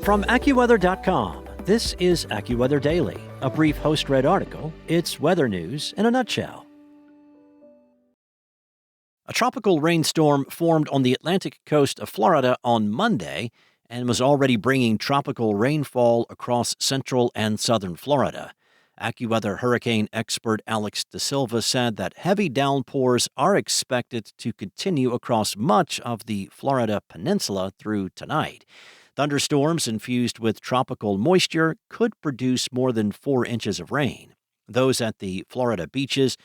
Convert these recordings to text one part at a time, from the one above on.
From AccuWeather.com, this is AccuWeather Daily, a brief host-read article. It's weather news in a nutshell. A tropical rainstorm formed on the Atlantic coast of Florida on Monday and was already bringing tropical rainfall across central and southern Florida. AccuWeather hurricane expert Alex De Silva said that heavy downpours are expected to continue across much of the Florida peninsula through tonight. Thunderstorms infused with tropical moisture could produce more than 4 inches of rain. Those at the Florida beaches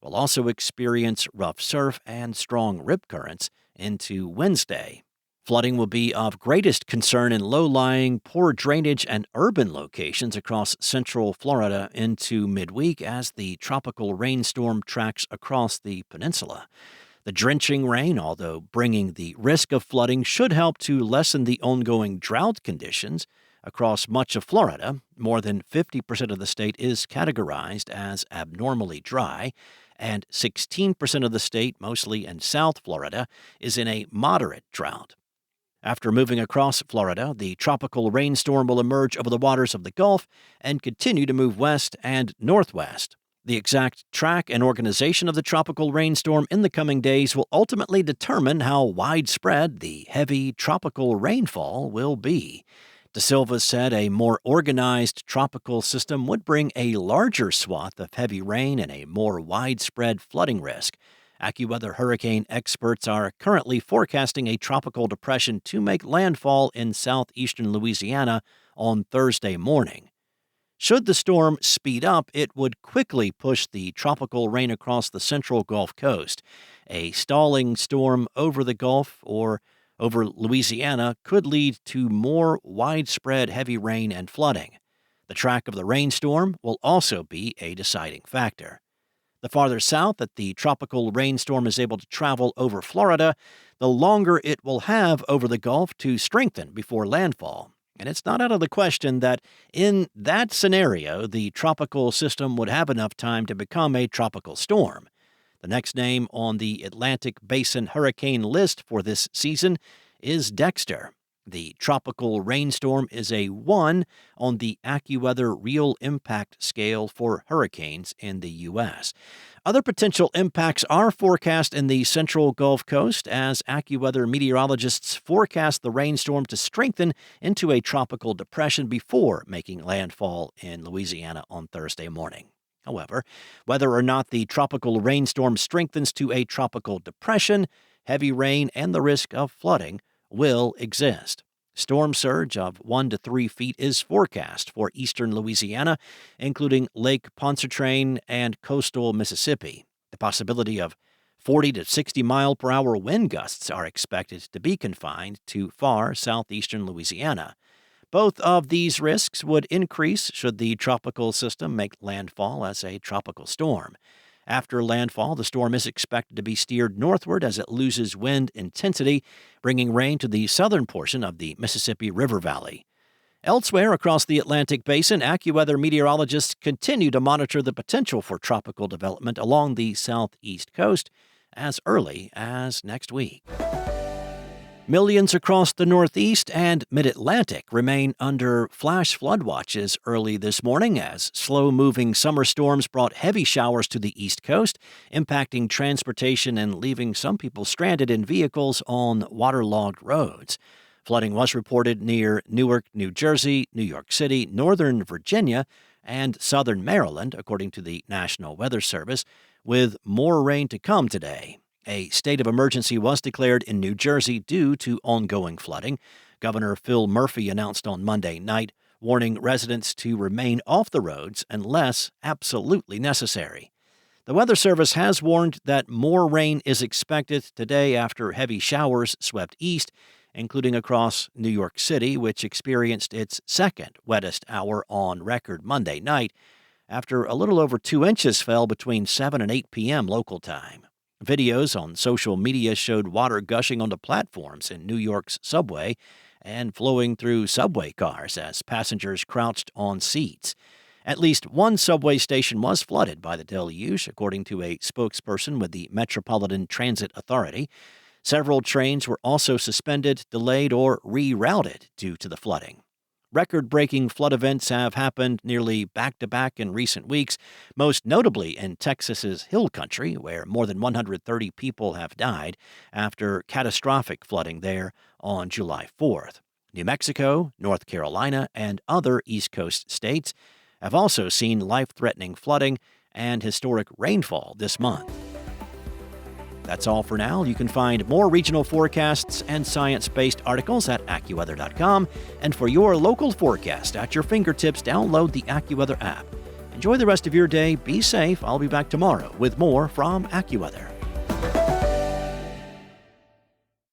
will also experience rough surf and strong rip currents into Wednesday. Flooding will be of greatest concern in low-lying, poor drainage, and urban locations across central Florida into midweek as the tropical rainstorm tracks across the peninsula. The drenching rain, although bringing the risk of flooding, should help to lessen the ongoing drought conditions across much of Florida. More than 50% of the state is categorized as abnormally dry, and 16% of the state, mostly in South Florida, is in a moderate drought. After moving across Florida, the tropical rainstorm will emerge over the waters of the Gulf and continue to move west and northwest. The exact track and organization of the tropical rainstorm in the coming days will ultimately determine how widespread the heavy tropical rainfall will be. De Silva said a more organized tropical system would bring a larger swath of heavy rain and a more widespread flooding risk. AccuWeather hurricane experts are currently forecasting a tropical depression to make landfall in southeastern Louisiana on Thursday morning. Should the storm speed up, it would quickly push the tropical rain across the central Gulf Coast. A stalling storm over the Gulf or over Louisiana could lead to more widespread heavy rain and flooding. The track of the rainstorm will also be a deciding factor. The farther south that the tropical rainstorm is able to travel over Florida, the longer it will have over the Gulf to strengthen before landfall. And it's not out of the question that in that scenario, the tropical system would have enough time to become a tropical storm. The next name on the Atlantic Basin hurricane list for this season is Dexter. The tropical rainstorm is a 1 on the AccuWeather Real Impact Scale for hurricanes in the U.S. Other potential impacts are forecast in the central Gulf Coast as AccuWeather meteorologists forecast the rainstorm to strengthen into a tropical depression before making landfall in Louisiana on Thursday morning. However, whether or not the tropical rainstorm strengthens to a tropical depression, heavy rain and the risk of flooding will exist. Storm surge of 1 to 3 feet is forecast for eastern Louisiana, including Lake Pontchartrain and coastal Mississippi. The possibility of 40 to 60 mile per hour wind gusts are expected to be confined to far southeastern Louisiana. Both of these risks would increase should the tropical system make landfall as a tropical storm. After landfall, the storm is expected to be steered northward as it loses wind intensity, bringing rain to the southern portion of the Mississippi River Valley. Elsewhere across the Atlantic Basin, AccuWeather meteorologists continue to monitor the potential for tropical development along the southeast coast as early as next week. Millions across the Northeast and Mid-Atlantic remain under flash flood watches early this morning as slow-moving summer storms brought heavy showers to the East Coast, impacting transportation and leaving some people stranded in vehicles on waterlogged roads. Flooding was reported near Newark, New Jersey, New York City, Northern Virginia, and southern Maryland, according to the National Weather Service, with more rain to come today. A state of emergency was declared in New Jersey due to ongoing flooding. Governor Phil Murphy announced on Monday night, warning residents to remain off the roads unless absolutely necessary. The Weather Service has warned that more rain is expected today after heavy showers swept east, including across New York City, which experienced its second wettest hour on record Monday night, after a little over 2 inches fell between 7 and 8 p.m. local time. Videos on social media showed water gushing onto platforms in New York's subway and flowing through subway cars as passengers crouched on seats. At least one subway station was flooded by the deluge, according to a spokesperson with the Metropolitan Transit Authority. Several trains were also suspended, delayed, or rerouted due to the flooding. Record-breaking flood events have happened nearly back-to-back in recent weeks, most notably in Texas's Hill Country, where more than 130 people have died after catastrophic flooding there on July 4th. New Mexico, North Carolina, and other East Coast states have also seen life-threatening flooding and historic rainfall this month. That's all for now. You can find more regional forecasts and science-based articles at AccuWeather.com. And for your local forecast at your fingertips, download the AccuWeather app. Enjoy the rest of your day. Be safe. I'll be back tomorrow with more from AccuWeather.